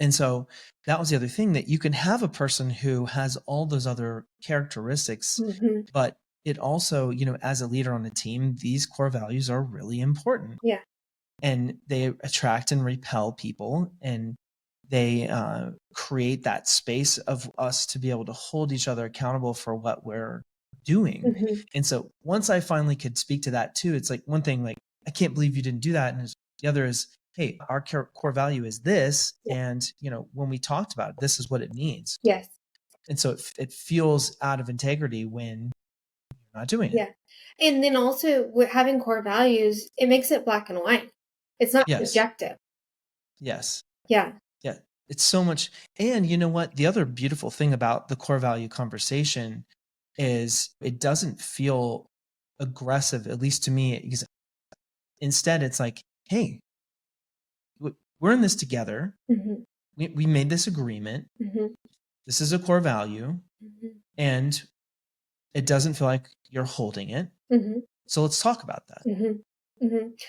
And so that was the other thing, that you can have a person who has all those other characteristics, Mm-hmm. but it also, as a leader on a team, these core values are really important. Yeah. And they attract and repel people, and they create that space of us to be able to hold each other accountable for what we're doing. Mm-hmm. And so once I finally could speak to that too, it's like one thing, like, I can't believe you didn't do that. And the other is, hey, our core value is this. Yeah. And, when we talked about it, this is what it means. Yes. And so it feels out of integrity when you're not doing it. Yeah. And then also with having core values, it makes it black and white. It's not Yes. subjective. Yes. Yeah. Yeah. It's so much. And you know what? The other beautiful thing about the core value conversation is it doesn't feel aggressive, at least to me, because instead it's like, hey, we're in this together. Mhm. We made this agreement. Mhm. This is a core value, Mhm. and it doesn't feel like you're holding it. Mhm. So let's talk about that. Mhm. Mhm.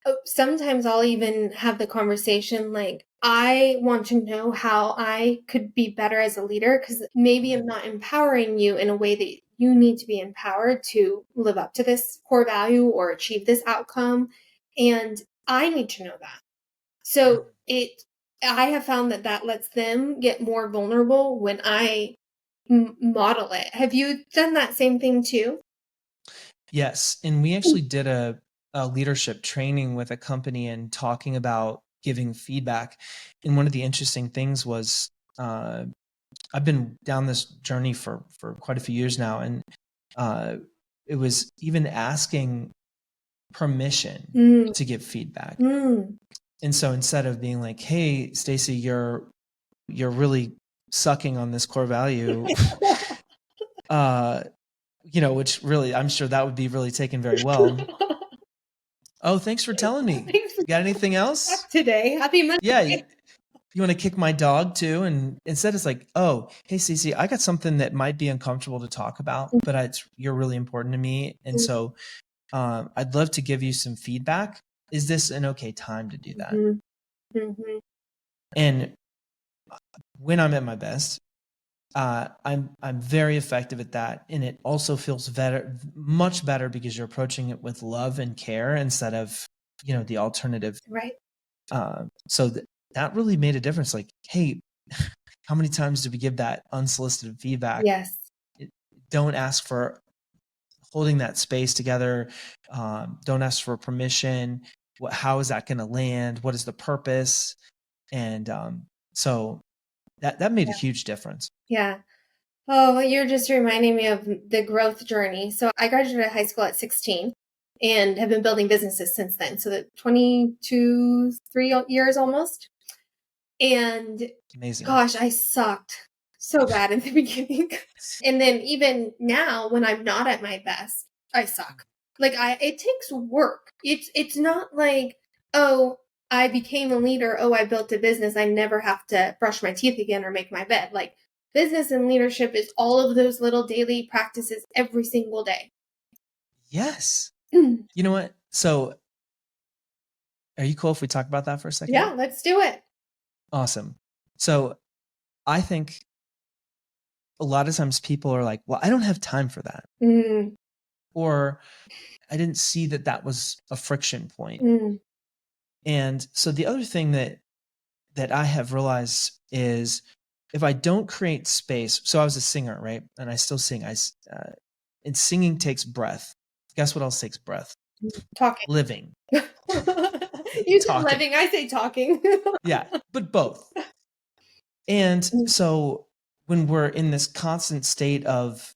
Oh, sometimes I'll even have the conversation like, I want to know how I could be better as a leader because maybe I'm not empowering you in a way that you need to be empowered to live up to this core value or achieve this outcome. And I need to know that. So I have found that that lets them get more vulnerable when I model it. Have you done that same thing too? Yes, and we actually did a leadership training with a company and talking about giving feedback. And one of the interesting things was, I've been down this journey for quite a few years now, and uh, it was even asking permission Mm, to give feedback. mm. And so instead of being like, "Hey, Stacy, you're really sucking on this core value," uh, which really I'm sure that would be really taken very well. Oh, thanks for telling me. Thanks for Got anything back else? today. Happy Yeah, Monday. you want to kick my dog too? And instead it's like, oh, hey, Cece, I got something that might be uncomfortable to talk about, but you're really important to me. And so I'd love to give you some feedback. Is this an okay time to do that? Mhm, mhm. And when I'm at my best, I'm very effective at that, and it also feels better, much better, because you're approaching it with love and care instead of the alternative. Right. So that really made a difference. Like, hey, how many times do we give that unsolicited feedback? Yes. It- don't ask for holding that space together. Don't ask for permission. How is that going to land? What is the purpose? And so that made a huge difference. Yeah. Oh, you're just reminding me of the growth journey. So I graduated high school at 16 and have been building businesses since then. So the 22, 3 years almost. And Amazing. gosh, I sucked so bad in the beginning. And then even now when I'm not at my best, I suck. Like it takes work. It's not like, oh, I became a leader, oh, I built a business, I never have to brush my teeth again or make my bed. Like business and leadership is all of those little daily practices every single day. Yes. You know what? So are you cool if we talk about that for a second? Yeah, let's do it. Awesome. So I think a lot of times people are like, well, I don't have time for that. Mm, Or I didn't see that that was a friction point. mm, And so the other thing that I have realized is, if I don't create space, so I was a singer, right? And I still sing. And singing takes breath. Guess what else takes breath? talking. Living, You said talking. living, I say talking. Yeah, but both. And so when we're in this constant state of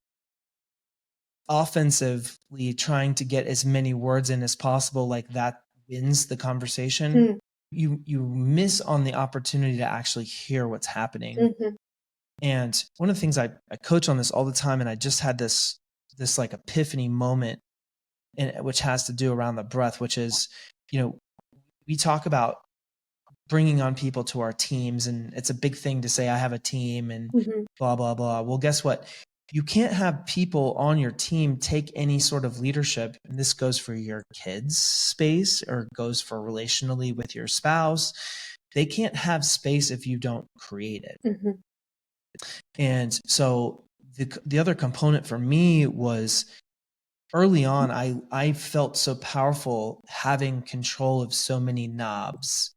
offensively trying to get as many words in as possible, like that wins the conversation, Mm, you miss on the opportunity to actually hear what's happening. mhm, And one of the things I coach on this all the time, and I just had this like epiphany moment, which has to do around the breath, which is, we talk about bringing on people to our teams, and it's a big thing to say I have a team and mhm, blah blah blah. Well, guess what? You can't have people on your team take any sort of leadership, and this goes for your kids' space or goes for relationally with your spouse. They can't have space if you don't create it. mhm, And so the other component for me was, early on, I felt so powerful having control of so many knobs.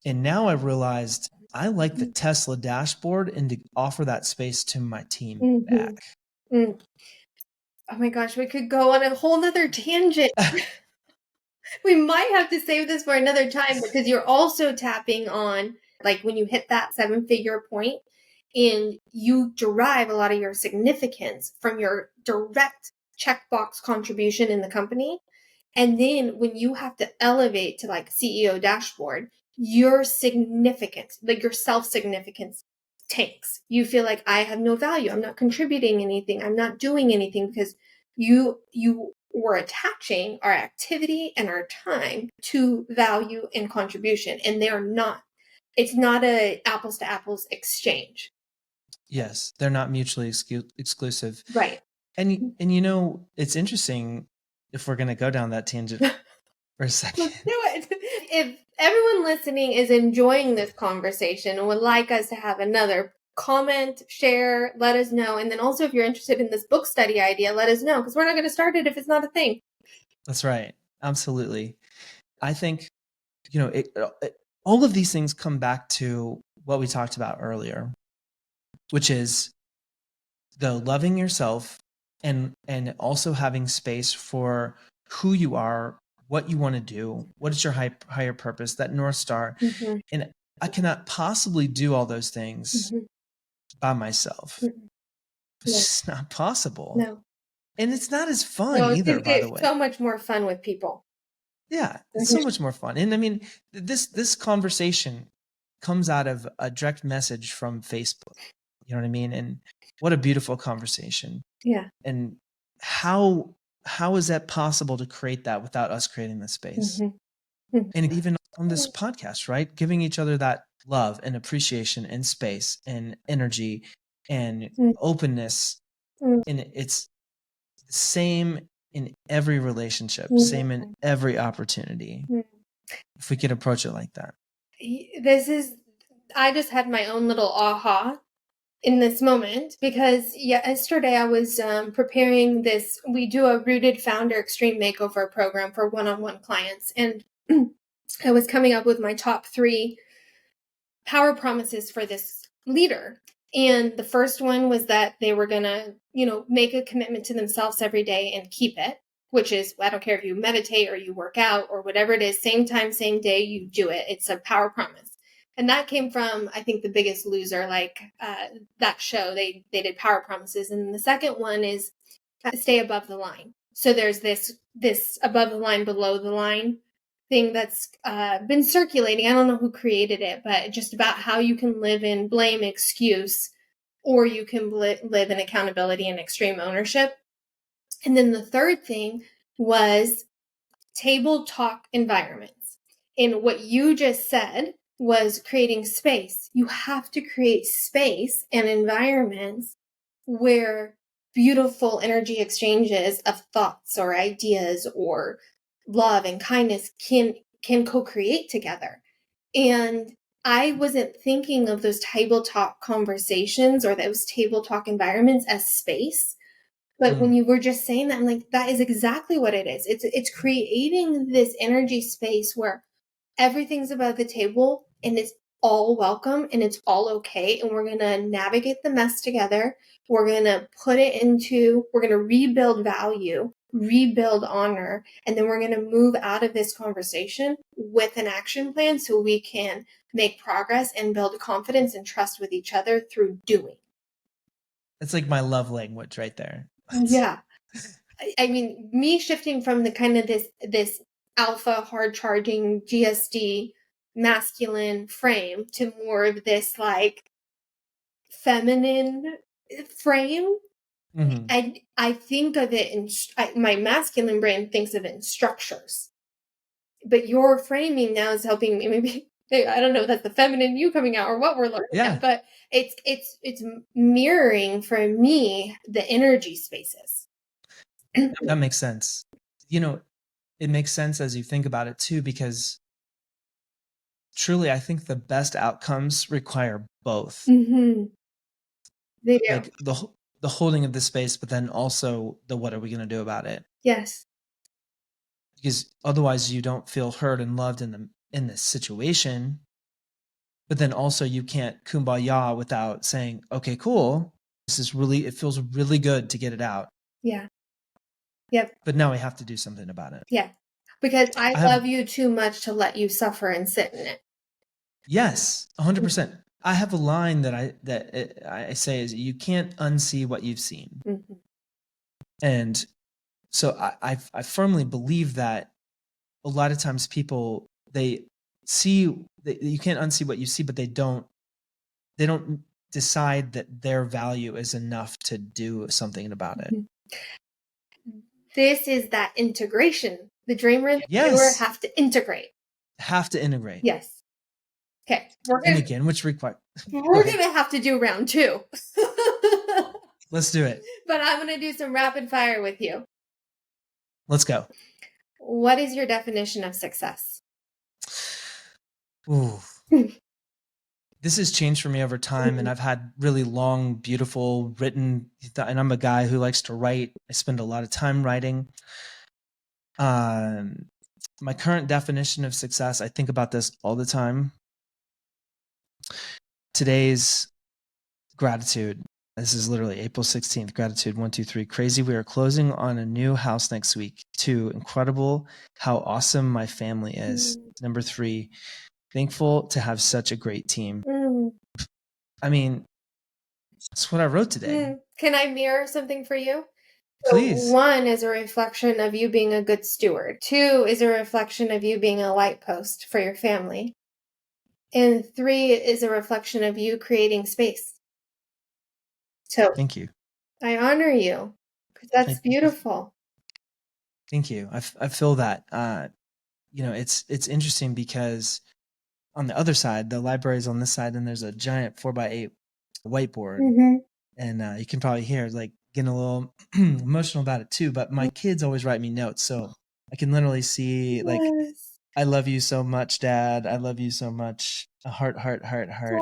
And now I realized I like the Tesla dashboard, and to offer that space to my team back. mhm, mm. Oh my gosh, we could go on a whole nother tangent. We might have to save this for another time because you're also tapping on, like, when you hit that seven-figure point and you derive a lot of your significance from your direct checkbox contribution in the company. And then when you have to elevate to like CEO dashboard, your significance, like your self significance tanks. You feel like I have no value. I'm not contributing anything. I'm not doing anything because you were attaching our activity and our time to value and contribution, and they're not. It's not a apples to apples exchange. Yes, they're not mutually exclusive. Right. And you know, it's interesting if we're going to go down that tangent for a second. Let's do it. If everyone listening is enjoying this conversation and would like us to have another, comment, share, let us know. And then also, if you're interested in this book study idea, let us know, because we're not going to start it if it's not a thing. That's right. Absolutely. I think, you know, all of these things come back to what we talked about earlier, which is the loving yourself and also having space for who you are, what you want to do, what is your higher purpose, that North Star. Mm-hmm. And I cannot possibly do all those things by myself. It's just not possible. No. And it's not as fun either, by the way. So much more fun with people. Yeah, it's so much more fun. And I mean, this conversation comes out of a direct message from Facebook. You know what I mean? And what a beautiful conversation. Yeah. And how is that possible to create that without us creating the space? Mm-hmm. And even on this podcast, right? Giving each other that love and appreciation and space and energy and openness. And it's the same in every relationship, same in every opportunity. If we could approach it like that. I just had my own little aha in this moment, because yesterday I was preparing this. We do a Rooted Founder Extreme Makeover program for one-on-one clients, and I was coming up with my top 3 power promises for this leader. And the first one was that they were going to, make a commitment to themselves every day and keep it, which is, I don't care if you meditate or you work out or whatever it is, same time, same day, you do it. It's a power promise. And that came from, I think, The Biggest Loser, that show. They did power promises. And the second one is stay above the line. So there's this above the line, below the line thing that's been circulating. I don't know who created it, but just about how you can live in blame, excuse, or you can live in accountability and extreme ownership. And then the third thing was table talk environments. And what you just said was creating space. You have to create space and environments where beautiful energy exchanges of thoughts or ideas or love and kindness can co-create together. And I wasn't thinking of those table talk conversations or those table talk environments as space. But when you were just saying that, I'm like, that is exactly what it is. It's creating this energy space where everything's above the table and it's all welcome and it's all okay. And we're going to navigate the mess together. We're going to rebuild value, rebuild honor, and then we're going to move out of this conversation with an action plan so we can make progress and build confidence and trust with each other through doing. It's like my love language right there. Yeah. I mean, me shifting from the kind of this alpha hard charging GSD masculine frame to more of this like feminine frame. Mm-hmm. I think of it in my masculine brain thinks of it in structures, but your framing now is helping me. Maybe I don't know if that's the feminine you coming out or what we're learning at, but it's mirroring for me the energy spaces. That makes sense. It makes sense as you think about it too, because truly, I think the best outcomes require both. Mm-hmm. They do. Like the holding of the space, but then also the what are we going to do about it? Yes. Because otherwise you don't feel heard and loved in this situation. But then also you can't kumbaya without saying, okay, cool. It feels really good to get it out. Yeah. Yep. But now we have to do something about it. Yeah. Because I love you too much to let you suffer and sit in it. Yes, 100%. I have a line that I say is, you can't unsee what you've seen. Mm-hmm. And so I firmly believe that a lot of times people, they see that you can't unsee what you see, but they don't decide that their value is enough to do something about it. This is that integration. The dreamer and the doer Yes. have to integrate. Have to integrate. Yes. Okay. And again, which require. We're going to have to do round 2. Let's do it. But I'm going to do some rapid fire with you. Let's go. What is your definition of success? Ooh. This has changed for me over time, and I've had really long, beautiful written, and I'm a guy who likes to write. I spend a lot of time writing. My current definition of success, I think about this all the time. Today's gratitude. This is literally April 16th. Gratitude 1, 2, 3. Crazy. We are closing on a new house next week. 2. Incredible how awesome my family is. Number 3. Thankful to have such a great team. I mean, that's what I wrote today. Can I mirror something for you? Please. So 1 is a reflection of you being a good steward. 2 is a reflection of you being a light post for your family. And 3 is a reflection of you creating space. So thank you. I honor you because that's beautiful. Thank you. I feel that. It's interesting because on the other side, the library is on this side, and there's a giant 4x8 whiteboard, and you can probably hear like getting a little emotional about it too. But my kids always write me notes, so I can literally see like, "I love you so much, Dad. I love you so much." A heart, heart, heart, heart,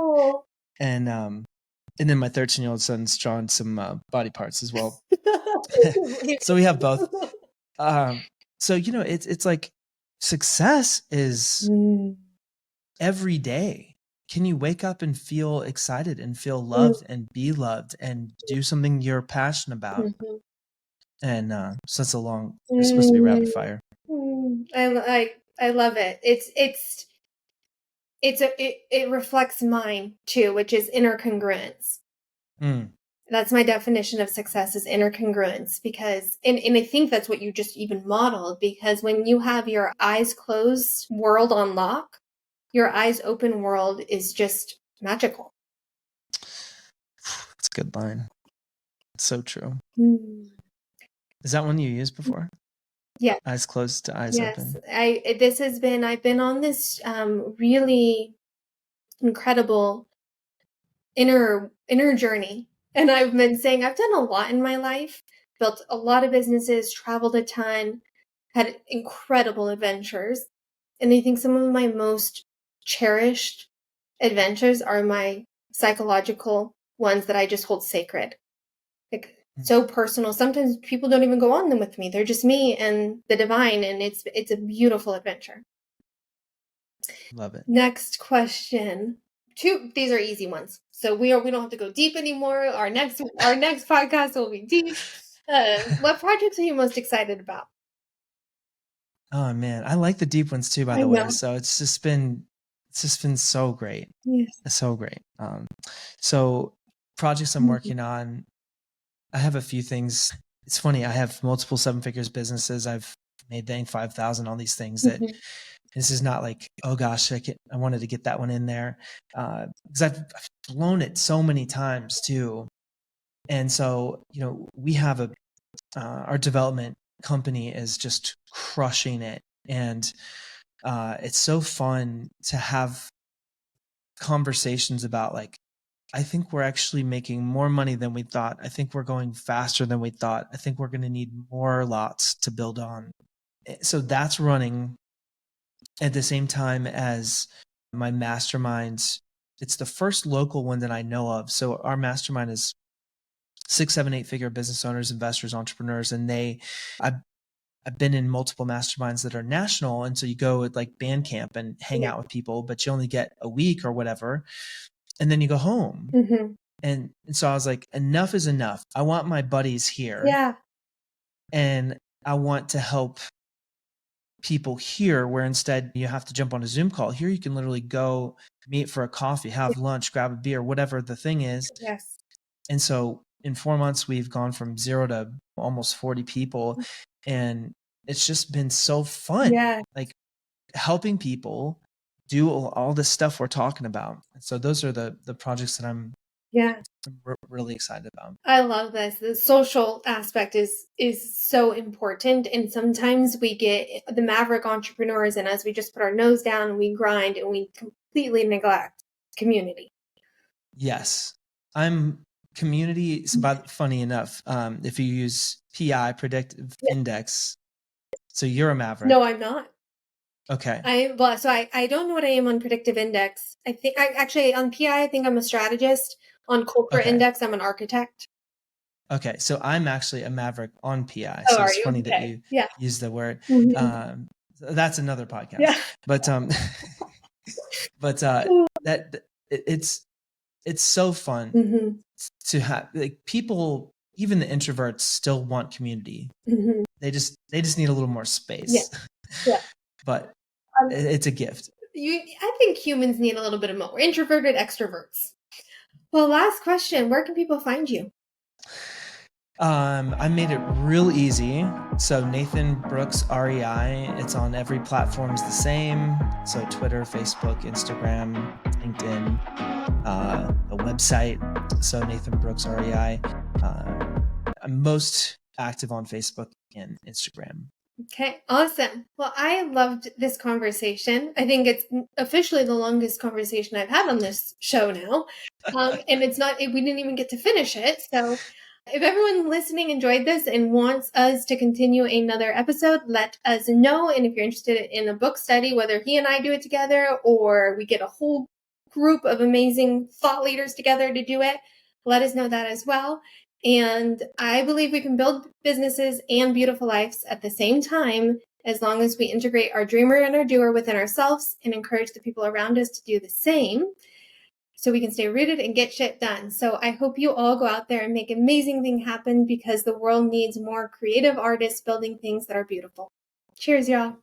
and then my 13-year-old son's drawn some body parts as well. So we have both. So it's like success is every day. Can you wake up and feel excited and feel loved and be loved and do something you're passionate about? And so that's a long. It's supposed to be rapid fire. I love it. It reflects mine too, which is inner congruence. That's my definition of success, is inner congruence, because and I think that's what you just even modeled, because when you have your eyes closed world on lock, your eyes open world is just magical. That's a good line. It's so true. Is that one you used before? Yeah. Eyes closed to eyes open. I've been on this really incredible inner journey. And I've been saying I've done a lot in my life, built a lot of businesses, traveled a ton, had incredible adventures. And I think some of my most cherished adventures are my psychological ones that I just hold sacred. Like so personal. Sometimes people don't even go on them with me. They're just me and the divine, and it's a beautiful adventure. Love it. Next question. 2, these are easy ones. So we don't have to go deep anymore. Our next podcast will be deep. What projects are you most excited about? Oh man, I like the deep ones too, by the way. So it's just been so great. Yes. It's so great. So projects I'm working on, I have a few things. It's funny, I have multiple 7-figures businesses. I've made dang 5,000, all these things that this is not like, oh gosh, I wanted to get that one in there. Because I've blown it so many times too. And so, we have our development company is just crushing it. And it's so fun to have conversations about like, I think we're actually making more money than we thought. I think we're going faster than we thought. I think we're going to need more lots to build on. So that's running at the same time as my masterminds. It's the first local one that I know of. So our mastermind is 6, 7, 8-figure business owners, investors, entrepreneurs, and I've been in multiple masterminds that are national. And so you go at like band camp and hang out with people, but you only get a week or whatever. And then you go home. And so I was like, enough is enough. I want my buddies here. Yeah. And I want to help people here, where instead you have to jump on a Zoom call. Here you can literally go meet for a coffee, have lunch, grab a beer, whatever the thing is. Yes. And so in 4 months, we've gone from 0 to almost 40 people. And it's just been so fun. Yeah. Like helping people do all this stuff we're talking about. And so those are the projects that I'm Yeah. I'm really excited about. I love this. The social aspect is so important, and sometimes we get the maverick entrepreneurs, and as we just put our nose down and we grind and we completely neglect community. Yes, I'm community. But funny enough, if you use PI, predictive index, so you're a maverick. No, I'm not. Okay. I don't know what I am on predictive index. I think actually on PI I think I'm a strategist. On culture Okay. index I'm an architect. Okay, so I'm actually a maverick on PI. Oh, So are it's you? funny that Okay. you Yeah. use the word. Mhm. That's another podcast. Yeah. But but it's so fun Mhm. to have, like, people, even the introverts still want community. Mhm. They just need a little more space. Yeah. But Um, it's a gift. I think humans need a little bit of more introverted extroverts. Well, last question. Where can people find you? I made it real easy. So Nathan Brooks REI. It's on every platform's the same. So Twitter, Facebook, Instagram, LinkedIn, the website. So Nathan Brooks REI. I'm most active on Facebook and Instagram. Okay, awesome. Well, I loved this conversation. I think it's officially the longest conversation I've had on this show now. And it's not, we didn't even get to finish it. So if everyone listening enjoyed this and wants us to continue another episode, let us know. And if you're interested in a book study, whether he and I do it together or we get a whole group of amazing thought leaders together to do it, let us know that as well. And I believe we can build businesses and beautiful lives at the same time, as long as we integrate our dreamer and our doer within ourselves and encourage the people around us to do the same, so we can stay rooted and get shit done. So I hope you all go out there and make amazing things happen, because the world needs more creative artists building things that are beautiful. Cheers, y'all.